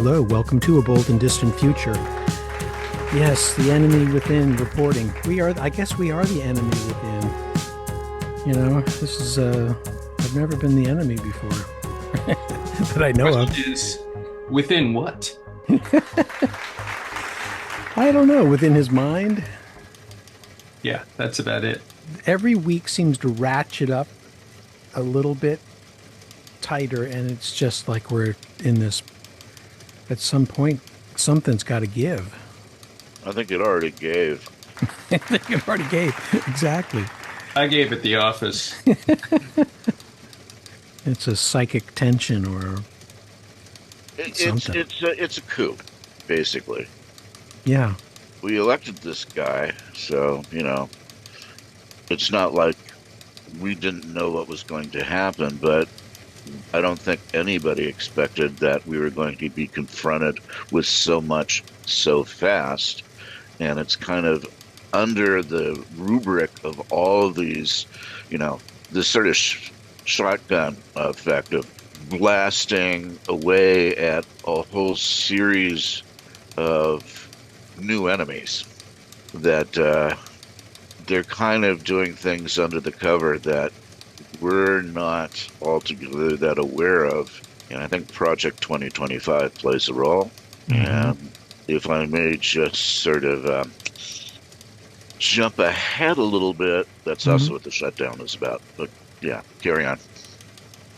Hello, welcome to A Bold and Distant Future. Yes, the enemy within reporting. I guess we are the enemy within. You know, this is, I've never been the enemy before that I know of. Question is, within what? I don't know, within his mind. Yeah, that's about it. Every week seems to ratchet up a little bit tighter, and it's just like we're in this, at some point, something's got to give. I think it already gave. I think it already gave. Exactly. I gave it the office. It's a psychic tension or something. It's a coup, basically. Yeah. We elected this guy, so it's not like we didn't know what was going to happen, but I don't think anybody expected that we were going to be confronted with so much so fast. And it's kind of under the rubric of all of these, this sort of shotgun effect of blasting away at a whole series of new enemies that they're kind of doing things under the cover that we're not altogether that aware of. And I think Project 2025 plays a role. Mm-hmm. And if I may just sort of jump ahead a little bit, that's also what the shutdown is about. But yeah, carry on.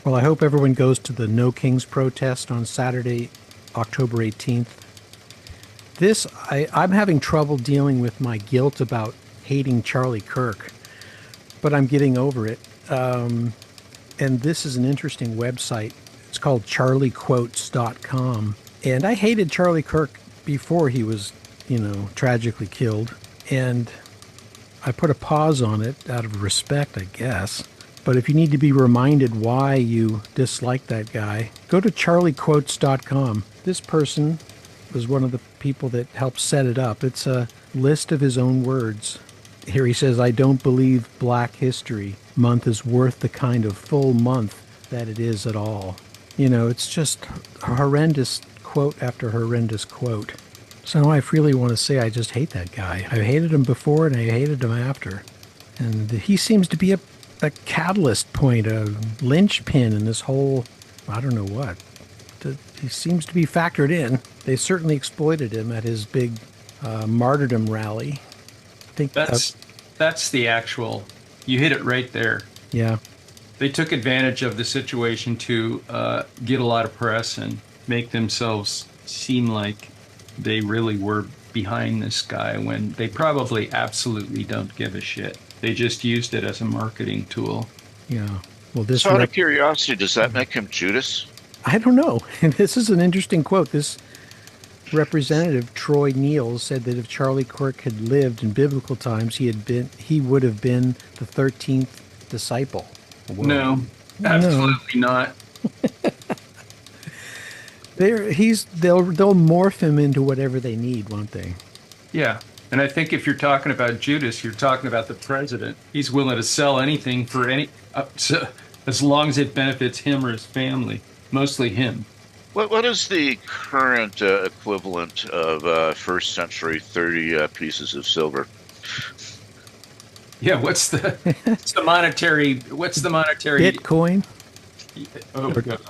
Well, I hope everyone goes to the No Kings protest on Saturday, October 18th. I'm having trouble dealing with my guilt about hating Charlie Kirk, but I'm getting over it. And this is an interesting website. It's called charliequotes.com. And I hated Charlie Kirk before he was, tragically killed. And I put a pause on it out of respect, I guess. But if you need to be reminded why you dislike that guy, go to charliequotes.com. This person was one of the people that helped set it up. It's a list of his own words. Here he says, "I don't believe Black History Month is worth the kind of full month that it is at all." It's just horrendous quote after horrendous quote. So I freely want to say I just hate that guy. I hated him before and I hated him after. And he seems to be a catalyst point, a linchpin in this whole, I don't know what. He seems to be factored in. They certainly exploited him at his big martyrdom rally. I think that's the actual, you hit it right there. Yeah. They took advantage of the situation to get a lot of press and make themselves seem like they really were behind this guy when they probably absolutely don't give a shit. They just used it as a marketing tool. Yeah. Well, this. So out of curiosity, does that make him Judas? I don't know. And this is an interesting quote. This Representative Troy Neal said that if Charlie Kirk had lived in biblical times, he would have been the 13th disciple. Whoa. No, absolutely not. They'll morph him into whatever they need, won't they? Yeah. And I think if you're talking about Judas, you're talking about the president. He's willing to sell anything for as long as it benefits him or his family, mostly him. What is the current equivalent of first century 30 pieces of silver? Yeah, what's the monetary Bitcoin? Oh God.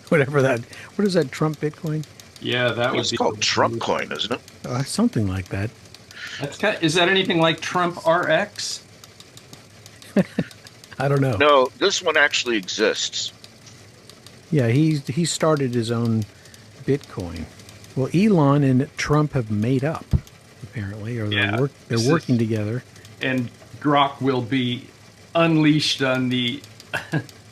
Whatever that. What is that, Trump Bitcoin? Yeah, that was called Trump coin, isn't it? Something like that. Is that anything like Trump RX? I don't know. No, this one actually exists. Yeah, he started his own Bitcoin. Well, Elon and Trump have made up, apparently, or they're working together. And Grok will be unleashed on the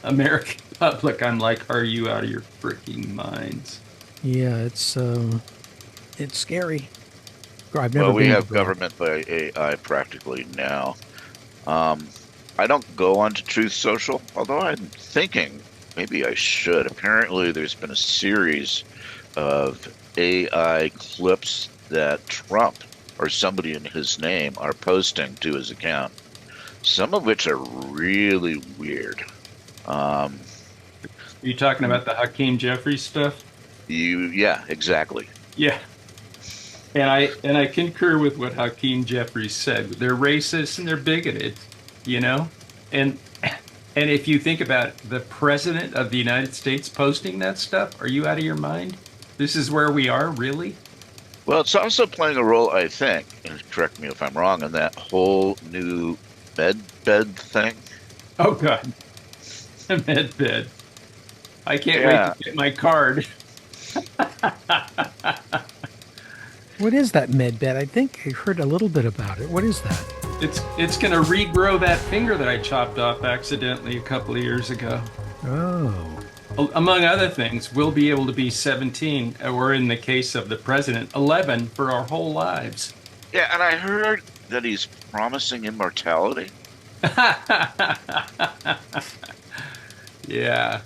American public. I'm like, are you out of your freaking minds? Yeah, it's scary. We have government by AI practically now. I don't go onto Truth Social, although I'm thinking maybe I should. Apparently, there's been a series of AI clips that Trump or somebody in his name are posting to his account, some of which are really weird. Are you talking about the Hakeem Jeffries stuff? Yeah, exactly. Yeah. And I concur with what Hakeem Jeffries said. They're racist and they're bigoted, you know? And and if you think about the president of the United States posting that stuff, are you out of your mind? This is where we are, really? Well, it's also playing a role, I think, and correct me if I'm wrong, in that whole new med bed thing. Oh God, med bed. I can't wait Yeah, to get my card. What is that med bed? I think I heard a little bit about it. What is that? It's gonna regrow that finger that I chopped off accidentally a couple of years ago. Oh, Among other things, we'll be able to be 17, or in the case of the president, 11 for our whole lives. yeah, and I heard that he's promising immortality. Yeah.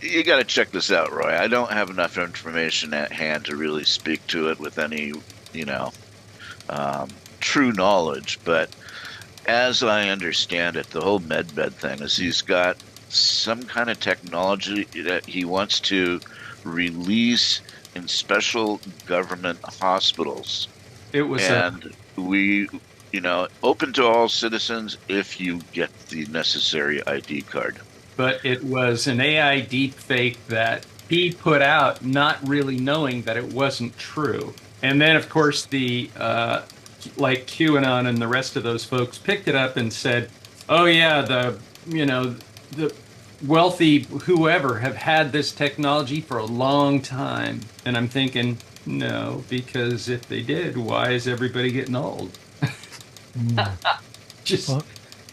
You got to check this out, Roy. I don't have enough information at hand to really speak to it with any, you know, true knowledge. But as I understand it, the whole medbed thing is he's got some kind of technology that he wants to release in special government hospitals. It was And we, open to all citizens if you get the necessary ID card. but it was an AI deep fake that he put out, not really knowing that it wasn't true. And then, of course, the like QAnon and the rest of those folks picked it up and said, "Oh yeah, the wealthy whoever have had this technology for a long time." And I'm thinking, no, because if they did, why is everybody getting old? Just well,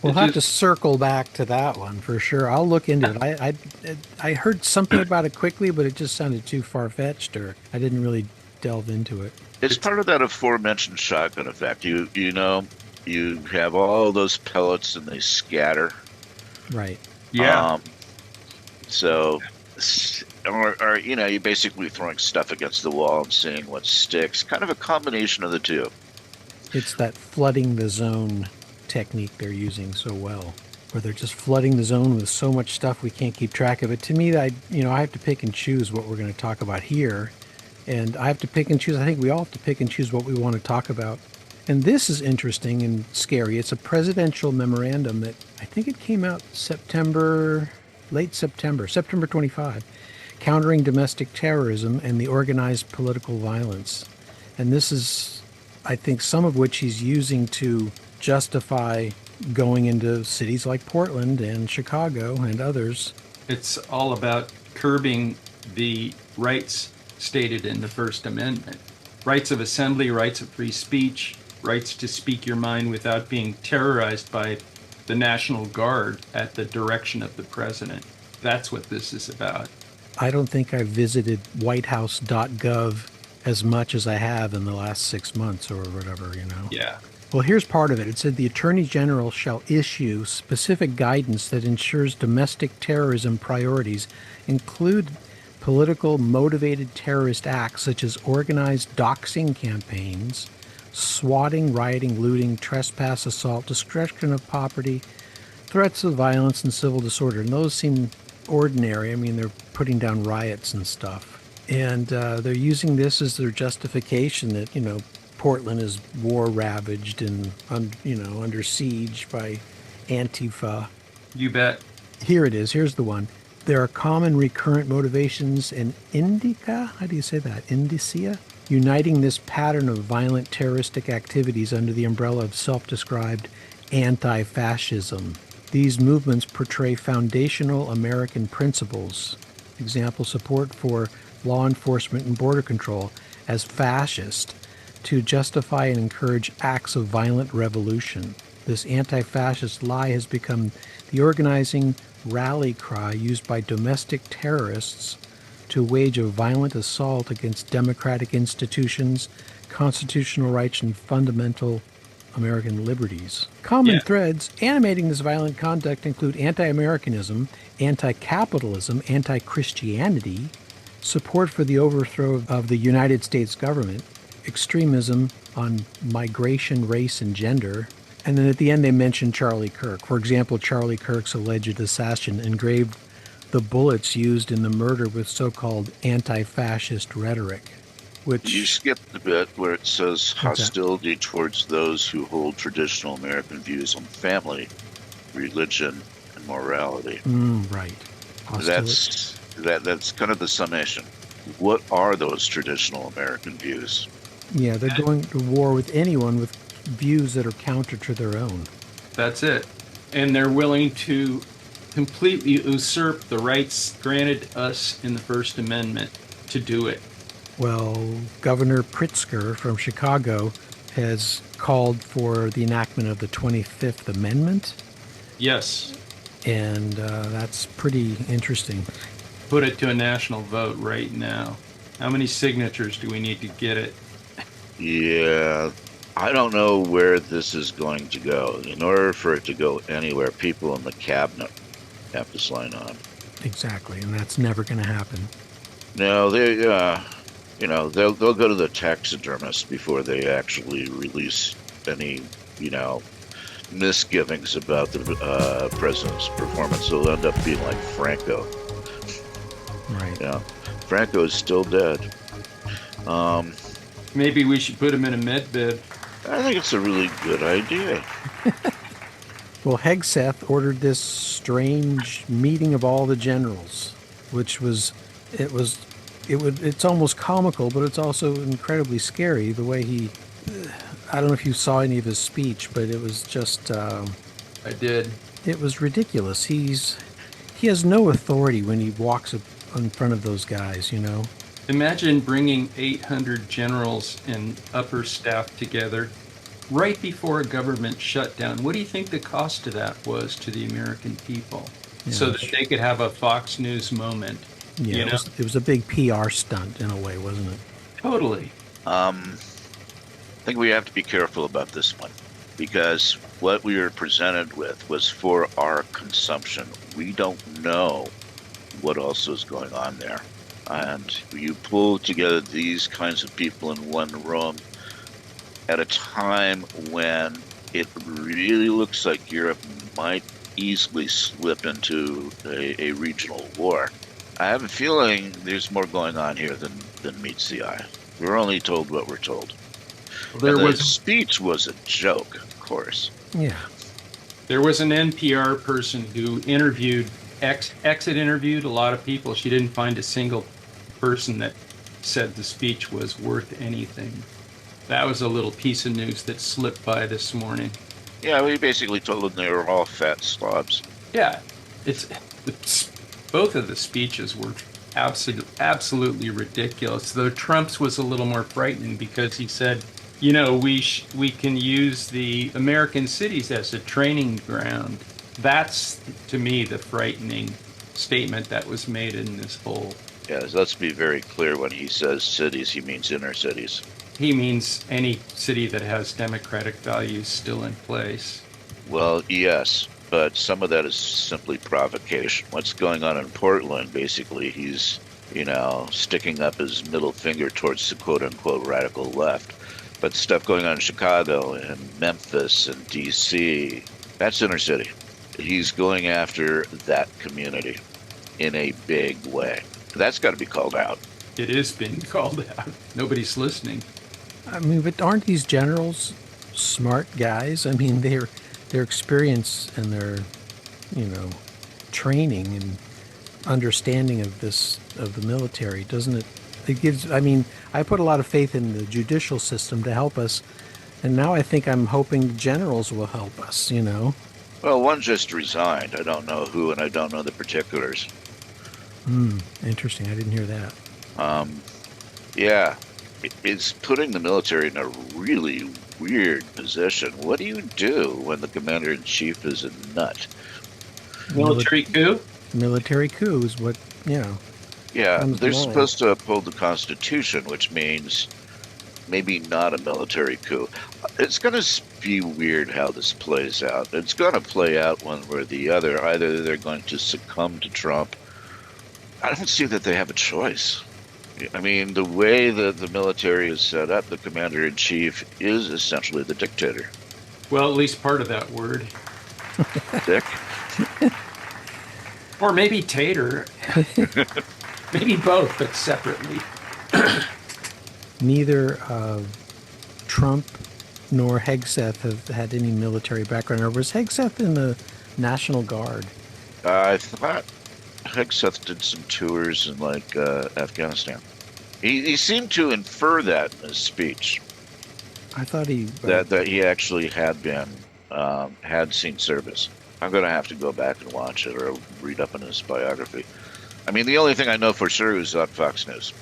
we'll it have to just circle back to that one for sure. I'll look into it. I heard something about it quickly, but it just sounded too far fetched, or I didn't really delve into it. It's part of that aforementioned shotgun effect. You have all those pellets and they scatter. Right. yeah. Um, so, you're basically throwing stuff against the wall and seeing what sticks. Kind of a combination of the two. It's that flooding the zone technique they're using so well, where they're just flooding the zone with so much stuff we can't keep track of it. To me, I have to pick and choose what we're going to talk about here, and I have to pick and choose. I think we all have to pick and choose what we want to talk about. And this is interesting and scary. It's a presidential memorandum that I think it came out late September, September 25, countering domestic terrorism and the organized political violence. And this is, I think, some of which he's using to justify going into cities like Portland and Chicago and others. It's all about curbing the rights stated in the First Amendment: rights of assembly, rights of free speech, rights to speak your mind without being terrorized by the National Guard at the direction of the president. That's what this is about. I don't think I've visited whitehouse.gov as much as I have in the last 6 months or whatever. Yeah. Well, here's part of it. It said the Attorney General shall issue specific guidance that ensures domestic terrorism priorities include political motivated terrorist acts such as organized doxing campaigns, swatting, rioting, looting, trespass, assault, destruction of property, threats of violence, and civil disorder. And those seem ordinary. I mean, they're putting down riots and stuff. And they're using this as their justification that, Portland is war ravaged and, under siege by Antifa. You bet. Here it is. Here's the one. There are common recurrent motivations and indica, how do you say that? Indicia? Uniting this pattern of violent terroristic activities under the umbrella of self-described anti-fascism. These movements portray foundational American principles, example, support for law enforcement and border control, as fascist, to justify and encourage acts of violent revolution. This anti-fascist lie has become the organizing rally cry used by domestic terrorists to wage a violent assault against democratic institutions, constitutional rights, and fundamental American liberties. Common Yeah. threads animating this violent conduct include anti-Americanism, anti-capitalism, anti-Christianity, support for the overthrow of the United States government, extremism on migration, race, and gender. And then at the end, they mention Charlie Kirk. For example, Charlie Kirk's alleged assassin engraved the bullets used in the murder with so-called anti-fascist rhetoric, which You skipped the bit where it says What's that? hostility towards those who hold traditional American views on family, religion, and morality. right. Hostility. That's kind of the summation. What are those traditional American views? Yeah, they're going to war with anyone with views that are counter to their own. That's it. And they're willing to completely usurp the rights granted us in the First Amendment to do it. Well, Governor Pritzker from Chicago has called for the enactment of the 25th Amendment, Yes, and that's pretty interesting. put it to a national vote right now. How many signatures do we need to get it? Yeah, I don't know where this is going to go. In order for it to go anywhere, people in the cabinet have to sign on. Exactly, and that's never going to happen. No, they'll go to the taxidermist before they actually release any, misgivings about the president's performance. They'll end up being like Franco. Right. Yeah, Franco is still dead. Maybe we should put him in a med bed. I think it's a really good idea. Well, Hegseth ordered this strange meeting of all the generals, which it's almost comical, but it's also incredibly scary the way I don't know if you saw any of his speech, but it was just, I did. it was ridiculous. He has no authority when he walks up in front of those guys, Imagine bringing 800 generals and upper staff together right before a government shutdown. What do you think the cost of that was to the American people? Yeah, So that they could have a Fox News moment. Yeah, You it know? was a big PR stunt in a way, wasn't it? Totally. I think we have to be careful about this one because what we were presented with was for our consumption. We don't know what else is going on there. And you pull together these kinds of people in one room at a time when it really looks like Europe might easily slip into a regional war. I have a feeling there's more going on here than meets the eye. We're only told what we're told. There And the was speech was a joke, of course. Yeah. There was an NPR person who exit interviewed a lot of people. She didn't find a single person that said the speech was worth anything. That was a little piece of news that slipped by this morning. Yeah, we basically told them they were all fat slobs. Yeah, it's both of the speeches were absolutely ridiculous. Though Trump's was a little more frightening because he said, we can use the American cities as a training ground. That's, to me, the frightening statement that was made in this whole. Yeah, let's be very clear. When he says cities, he means inner cities. He means any city that has democratic values still in place. Well, yes, but some of that is simply provocation. What's going on in Portland, basically, he's, sticking up his middle finger towards the quote-unquote radical left. But stuff going on in Chicago and Memphis and D.C., that's inner city. He's going after that community in a big way. That's got to be called out. It is being called out. Nobody's listening. I mean, but aren't these generals smart guys? I mean, their experience and their, training and understanding of the military, doesn't it? It gives. I mean, I put a lot of faith in the judicial system to help us, and now I think I'm hoping the generals will help us. Well, one just resigned. I don't know who, and I don't know the particulars. Interesting. I didn't hear that. Yeah, it's putting the military in a really weird position. What do you do when the commander-in-chief is a nut? Military coup? Military coup is what, Yeah, comes they're to mind. supposed to uphold the Constitution, which means maybe not a military coup. It's going to be weird how this plays out. It's going to play out one way or the other. Either they're going to succumb to Trump. I don't see that they have a choice. I mean, the way that the military is set up, the commander-in-chief is essentially the dictator. Well, at least part of that word. Dick? Or maybe Tater. Maybe both, but separately. Neither Trump nor Hegseth have had any military background. Or was Hegseth in the National Guard? I thought Hegseth did some tours in like Afghanistan. He seemed to infer that in his speech I thought he. that he actually had seen service. I'm gonna have to go back and watch it or read up on his biography. I mean, the only thing I know for sure is on Fox News.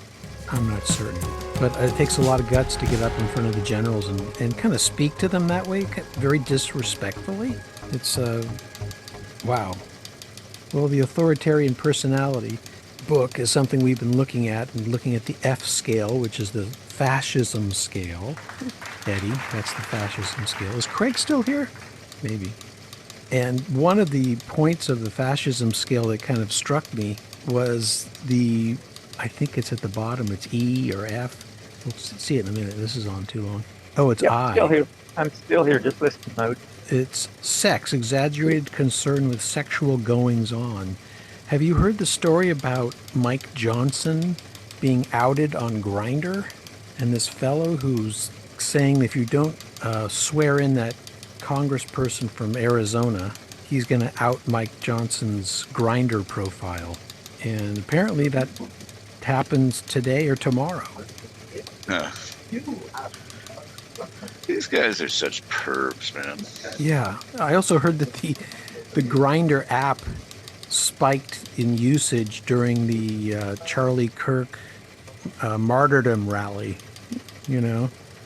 I'm not certain. But it takes a lot of guts to get up in front of the generals and kind of speak to them that way, very disrespectfully. It's, wow. Well, the authoritarian personality book is something we've been looking at, and looking at the F scale, which is the fascism scale. Eddie, that's the fascism scale. Is Craig still here? Maybe. And one of the points of the fascism scale that kind of struck me was I think it's at the bottom, it's E or F. We'll see it in a minute. This is on too long. Oh, it's Yep, I. still here. I'm still here, just listening mode. It's sex, exaggerated concern with sexual goings on. Have you heard the story about Mike Johnson being outed on Grindr? And this fellow who's saying if you don't swear in that congressperson from Arizona, he's going to out Mike Johnson's Grindr profile. And apparently that happens today or tomorrow. Huh. These guys are such pervs, man. Yeah. I also heard that the Grindr app spiked in usage during the Charlie Kirk martyrdom rally,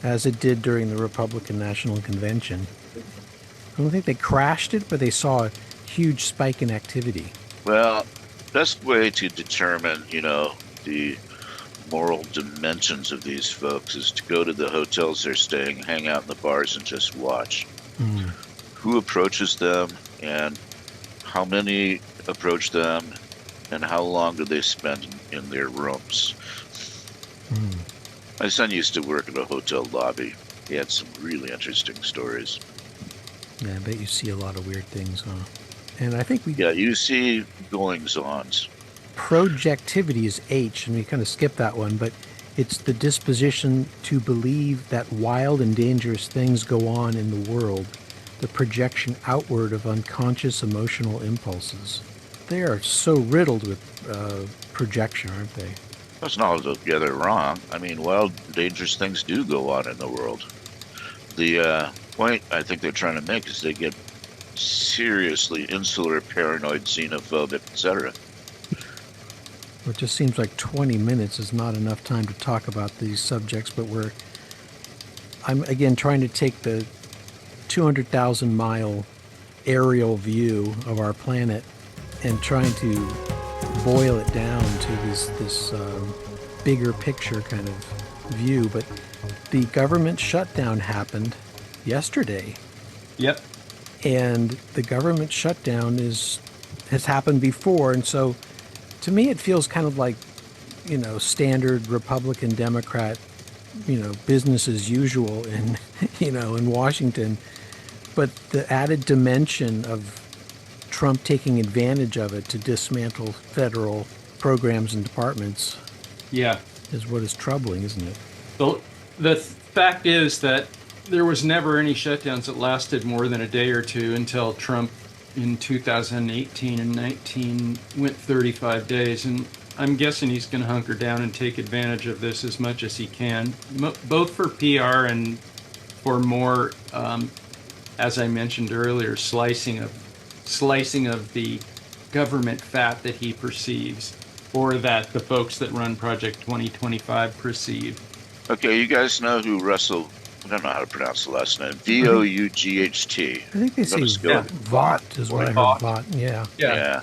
as it did during the Republican National Convention. I don't think they crashed it, but they saw a huge spike in activity. Well, best way to determine, the moral dimensions of these folks is to go to the hotels they're staying, hang out in the bars, and just watch. Who approaches them, and how many approach them, and how long do they spend in their rooms. My son used to work in a hotel lobby. He had some really interesting stories. Yeah, I bet you see a lot of weird things, huh? And I think Yeah, you see goings-ons. projectivity is H, and we kind of skipped that one, but it's the disposition to believe that wild and dangerous things go on in the world, the projection outward of unconscious emotional impulses. They are so riddled with projection, aren't they? That's not altogether wrong. I mean, wild, dangerous things do go on in the world. The point I think they're trying to make is they get seriously insular, paranoid, xenophobic, etc. It just seems like 20 minutes is not enough time to talk about these subjects, but I'm again trying to take the 200,000 mile aerial view of our planet and trying to boil it down to this bigger picture kind of view. But the government shutdown happened yesterday. Yep. And the government shutdown has happened before, and so to me it feels kind of like standard Republican Democrat business as usual in in Washington, but the added dimension of Trump taking advantage of it to dismantle federal programs and departments Yeah. is what is troubling, isn't it? The fact is that there was never any shutdowns that lasted more than a day or two until Trump in 2018 and 19 went 35 days. And I'm guessing he's going to hunker down and take advantage of this as much as he can, both for PR and for more, as I mentioned earlier, slicing of the government fat that he perceives, or that the folks that run Project 2025 perceive. Okay, you guys know who Russell, I don't know how to pronounce the last name, Vought. I think they say Let's go. Vought is what I heard. Vought. Vought, yeah. Yeah.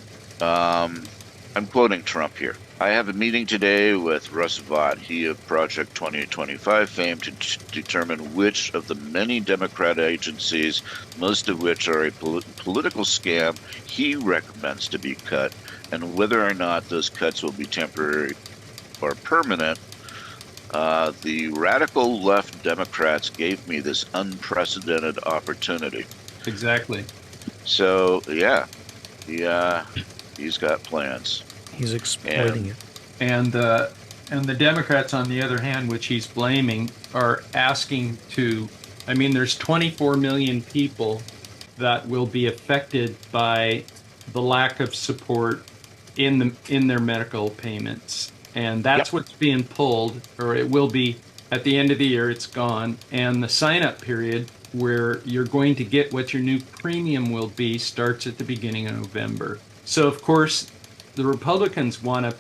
I'm quoting Trump here. I have a meeting today with Russ Vought, he of Project 2025 fame, to determine which of the many Democrat agencies, most of which are a political scam, he recommends to be cut, and whether or not those cuts will be temporary or permanent. The radical left Democrats gave me this unprecedented opportunity. Exactly. So, yeah, He's got plans. He's exploiting it. And the Democrats, on the other hand, which he's blaming, are asking to. I mean, there's 24 million people that will be affected by the lack of support in their medical payments, and that's what's being pulled, or it will be at the end of the year. It's gone, and the sign-up period where you're going to get what your new premium will be starts at the beginning of November. So, of course, the Republicans want to.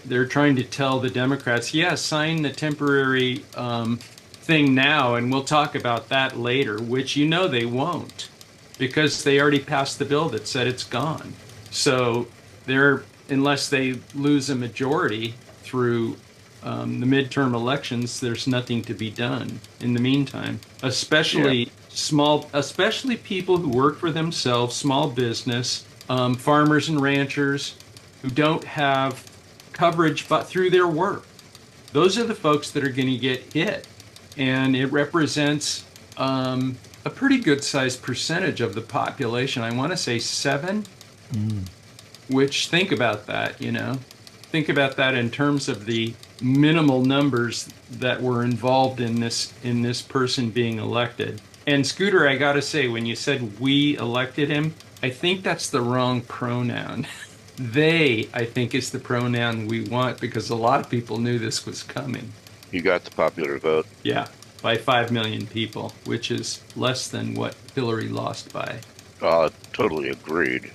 They're trying to tell the Democrats, yeah, sign the temporary thing now, and we'll talk about that later, which they won't, because they already passed the bill that said it's gone. So unless they lose a majority through the midterm elections, there's nothing to be done in the meantime, especially people who work for themselves, small business, farmers and ranchers who don't have coverage but through their work. Those are the folks that are going to get hit, and it represents a pretty good sized percentage of the population. I want to say 7, which, think about that, think about that in terms of the minimal numbers that were involved in this person being elected. And Scooter, I got to say, when you said we elected him, I think that's the wrong pronoun. They, I think, is the pronoun we want, because a lot of people knew this was coming. He got the popular vote. Yeah, by 5 million people, which is less than what Hillary lost by. Totally agreed.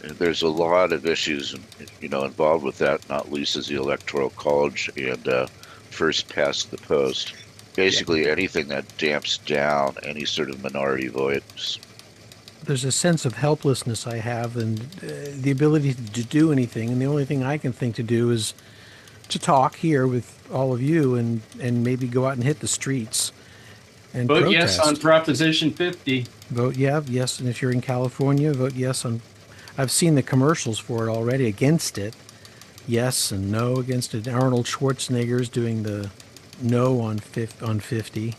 There's a lot of issues, involved with that, not least is the Electoral College and first past the post. Basically, anything that damps down any sort of minority voice. There's a sense of helplessness I have, and the ability to do anything. And the only thing I can think to do is to talk here with all of you, and maybe go out and hit the streets and vote protest. Yes on Proposition 50. Vote yes, and if you're in California, vote yes on. I've seen the commercials for it already against it. Yes and no against it. Arnold Schwarzenegger's doing the no on 50.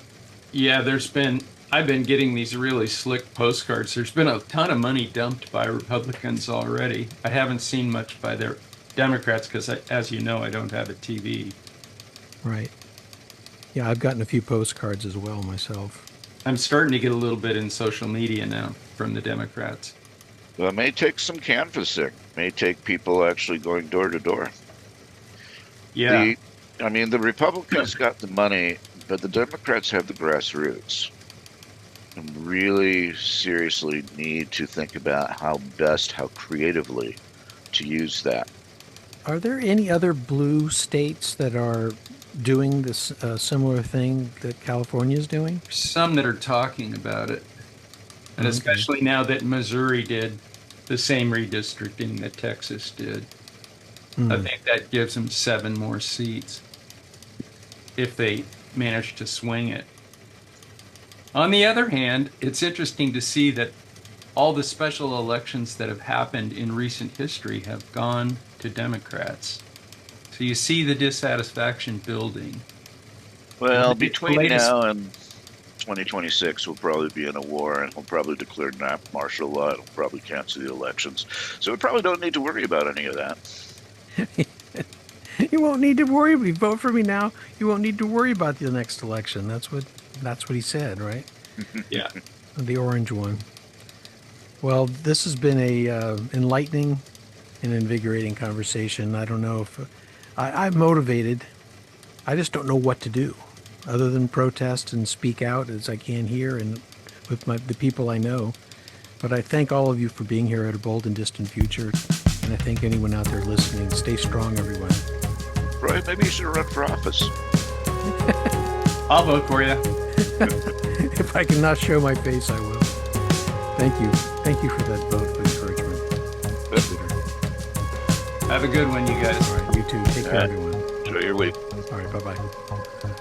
Yeah, I've been getting these really slick postcards. There's been a ton of money dumped by Republicans already. I haven't seen much by their Democrats because, as you know, I don't have a TV. Right. Yeah, I've gotten a few postcards as well myself. I'm starting to get a little bit in social media now from the Democrats. Well, it may take some canvassing. It may take people actually going door to door. Yeah. The Republicans got the money, but the Democrats have the grassroots. And really seriously need to think about how creatively to use that. Are there any other blue states that are doing this similar thing that California is doing? Some that are talking about it. And especially now that Missouri did the same redistricting that Texas did. I think that gives them 7 more seats if they manage to swing it. On the other hand, it's interesting to see that all the special elections that have happened in recent history have gone to Democrats. So you see the dissatisfaction building. Well, between now and 2026, we'll probably be in a war, and we'll probably declare martial law. It'll probably cancel the elections. So we probably don't need to worry about any of that. You won't need to worry. If you vote for me now, you won't need to worry about the next election. That's what he said, right? Yeah. The orange one. Well, this has been a enlightening and invigorating conversation. I don't know if I'm motivated. I just don't know what to do other than protest and speak out as I can here and with the people I know. But I thank all of you for being here at A Bold and Distant Future. And I thank anyone out there listening. Stay strong, everyone. Right, maybe you should run for office. I'll vote for you. If I cannot show my face, I will. Thank you. Thank you for that vote for encouragement. Have a good one, you guys. All right, you too. Take care, everyone. Enjoy your week. All right, bye-bye.